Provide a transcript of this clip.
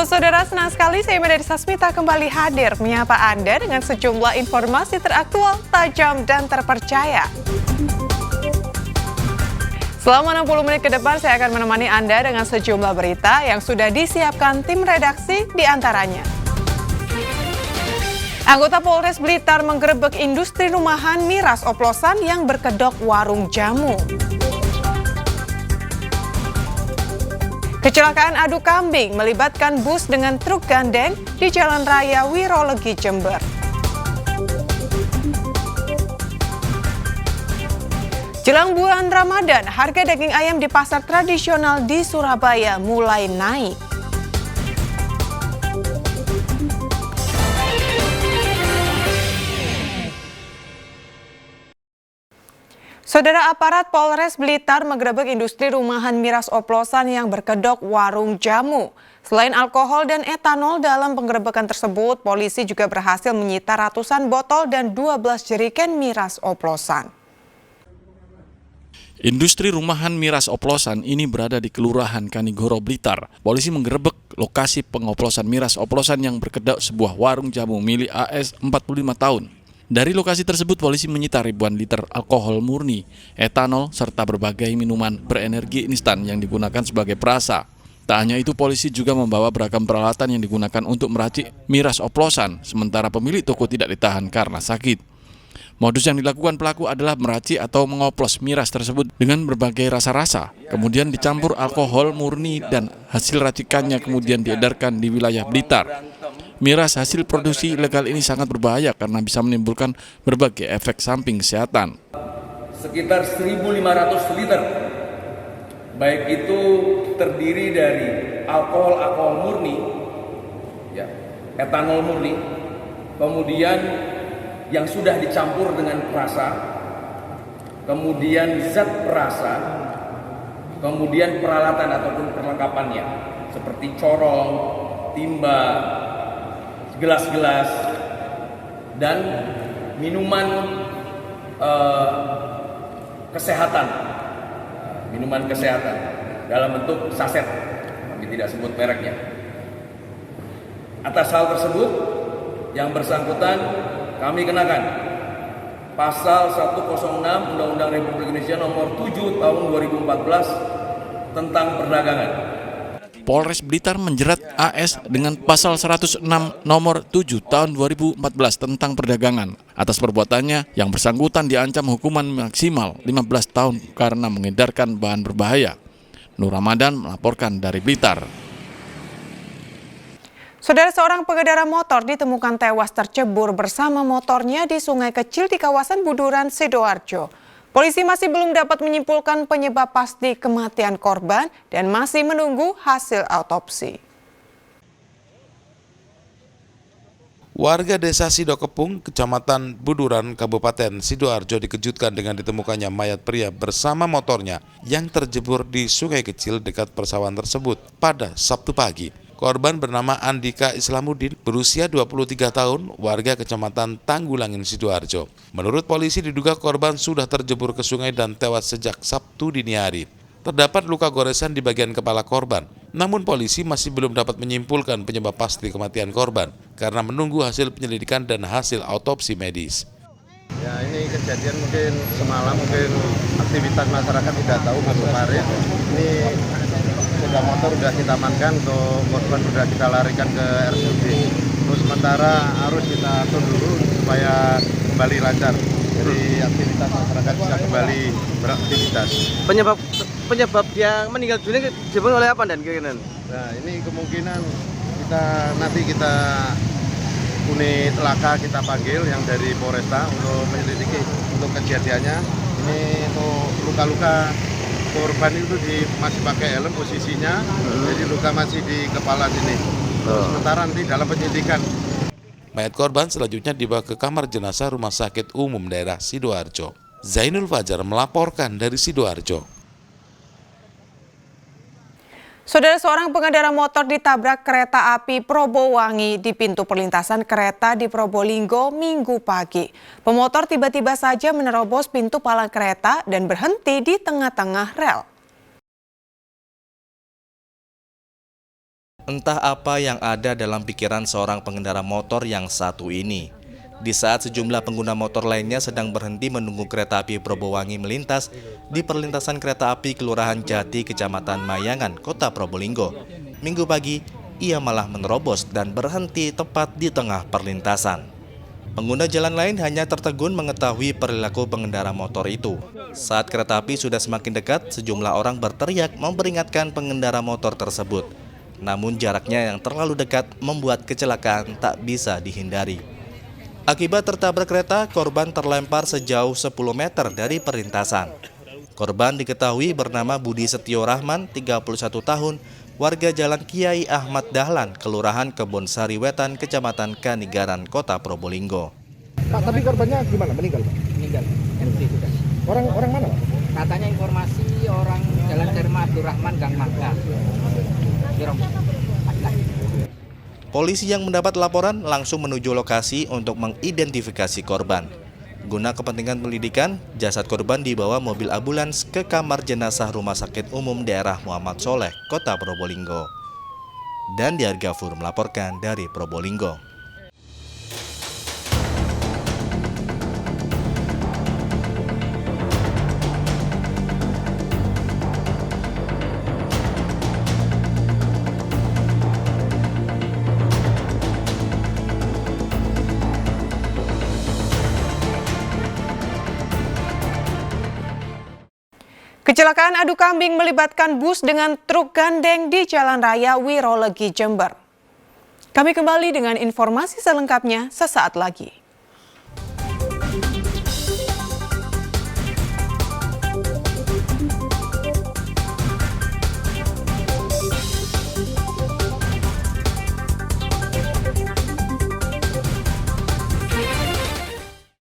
Halo saudara, senang sekali saya Mada Sasmita kembali hadir menyapa Anda dengan sejumlah informasi teraktual, tajam, dan terpercaya. Selama 60 menit ke depan saya akan menemani Anda dengan sejumlah berita yang sudah disiapkan tim redaksi di antaranya. Anggota Polres Blitar menggerebek industri rumahan miras oplosan yang berkedok warung jamu. Kecelakaan adu kambing melibatkan bus dengan truk gandeng di Jalan Raya Wirolegi, Jember. Jelang bulan Ramadan, harga daging ayam di pasar tradisional di Surabaya mulai naik. Saudara, aparat Polres Blitar menggerebek industri rumahan miras oplosan yang berkedok warung jamu. Selain alkohol dan etanol dalam penggerebekan tersebut, polisi juga berhasil menyita ratusan botol dan 12 jerigen miras oplosan. Industri rumahan miras oplosan ini berada di Kelurahan Kanigoro, Blitar. Polisi menggerebek lokasi pengoplosan miras oplosan yang berkedok sebuah warung jamu milik AS 45 tahun. Dari lokasi tersebut, polisi menyita ribuan liter alkohol murni, etanol, serta berbagai minuman berenergi instan yang digunakan sebagai perasa. Tak hanya itu, polisi juga membawa beragam peralatan yang digunakan untuk meracik miras oplosan, sementara pemilik toko tidak ditahan karena sakit. Modus yang dilakukan pelaku adalah meracik atau mengoplos miras tersebut dengan berbagai rasa-rasa, kemudian dicampur alkohol murni dan hasil racikannya kemudian diedarkan di wilayah Blitar. Miras hasil produksi ilegal ini sangat berbahaya karena bisa menimbulkan berbagai efek samping kesehatan. Sekitar 1.500 liter, baik itu terdiri dari alkohol murni, ya, etanol murni, kemudian yang sudah dicampur dengan perasa, kemudian zat perasa, kemudian peralatan ataupun perlengkapannya seperti corong, timba, gelas-gelas, dan minuman kesehatan, dalam bentuk saset, kami tidak sebut mereknya. Atas hal tersebut, yang bersangkutan kami kenakan pasal 106 Undang-Undang Republik Indonesia nomor 7 tahun 2014 tentang perdagangan. Polres Blitar menjerat AS dengan pasal 106 nomor 7 tahun 2014 tentang perdagangan. Atas perbuatannya, yang bersangkutan diancam hukuman maksimal 15 tahun karena mengedarkan bahan berbahaya. Nur Ramadan melaporkan dari Blitar. Saudara, seorang pengendara motor ditemukan tewas tercebur bersama motornya di sungai kecil di kawasan Buduran, Sidoarjo. Polisi masih belum dapat menyimpulkan penyebab pasti kematian korban dan masih menunggu hasil autopsi. Warga desa Sidokepung, Kecamatan Buduran, Kabupaten Sidoarjo dikejutkan dengan ditemukannya mayat pria bersama motornya yang terjebur di sungai kecil dekat persawahan tersebut pada Sabtu pagi. Korban bernama Andika Islamuddin, berusia 23 tahun, warga Kecamatan Tanggulangin, Sidoarjo. Menurut polisi, diduga korban sudah terjebur ke sungai dan tewas sejak Sabtu dini hari. Terdapat luka goresan di bagian kepala korban. Namun polisi masih belum dapat menyimpulkan penyebab pasti kematian korban karena menunggu hasil penyelidikan dan hasil autopsi medis. Ya, ini kejadian mungkin semalam, mungkin aktivitas masyarakat tidak tahu masuk parit. Ini sepeda motor sudah kita amankan, untuk korban sudah kita larikan ke RSUD. Terus sementara harus kita atur dulu supaya kembali lancar. Jadi aktivitas masyarakat bisa kembali beraktivitas. Penyebab dia meninggal dunia disebut oleh apa dan kira-kira? Nah, ini kemungkinan nanti kita unit laka kita panggil yang dari Polresta untuk menyelidiki untuk kejadiannya. Ini untuk luka-luka korban itu masih pakai helm posisinya, jadi luka masih di kepala sini. Sementara nanti dalam penyidikan. Mayat korban selanjutnya dibawa ke kamar jenazah Rumah Sakit Umum Daerah Sidoarjo. Zainul Fajar melaporkan dari Sidoarjo. Saudara, seorang pengendara motor ditabrak kereta api Probowangi di pintu perlintasan kereta di Probolinggo Minggu pagi. Pemotor tiba-tiba saja menerobos pintu palang kereta dan berhenti di tengah-tengah rel. Entah apa yang ada dalam pikiran seorang pengendara motor yang satu ini. Di saat sejumlah pengguna motor lainnya sedang berhenti menunggu kereta api Probowangi melintas di perlintasan kereta api Kelurahan Jati, Kecamatan Mayangan, Kota Probolinggo. Minggu pagi, ia malah menerobos dan berhenti tepat di tengah perlintasan. Pengguna jalan lain hanya tertegun mengetahui perilaku pengendara motor itu. Saat kereta api sudah semakin dekat, sejumlah orang berteriak memperingatkan pengendara motor tersebut. Namun jaraknya yang terlalu dekat membuat kecelakaan tak bisa dihindari. Akibat tertabrak kereta, korban terlempar sejauh 10 meter dari perlintasan. Korban diketahui bernama Budi Setio Rahman, 31 tahun, warga Jalan Kiai Ahmad Dahlan, Kelurahan Kebonsari Wetan, Kecamatan Kanigaran, Kota Probolinggo. Pak, tapi korbannya gimana? Meninggal, Pak? Meninggal, MC sudah. Orang mana, Pak? Katanya informasi orang Jalan Dharma Abdurrahman Gang Mangga. Polisi yang mendapat laporan langsung menuju lokasi untuk mengidentifikasi korban. Guna kepentingan penyelidikan, jasad korban dibawa mobil ambulans ke kamar jenazah Rumah Sakit Umum Daerah Muhammad Soleh, Kota Probolinggo. Dan Diargafur melaporkan dari Probolinggo. Kecelakaan adu kambing melibatkan bus dengan truk gandeng di Jalan Raya Wirolegi, Jember. Kami kembali dengan informasi selengkapnya sesaat lagi.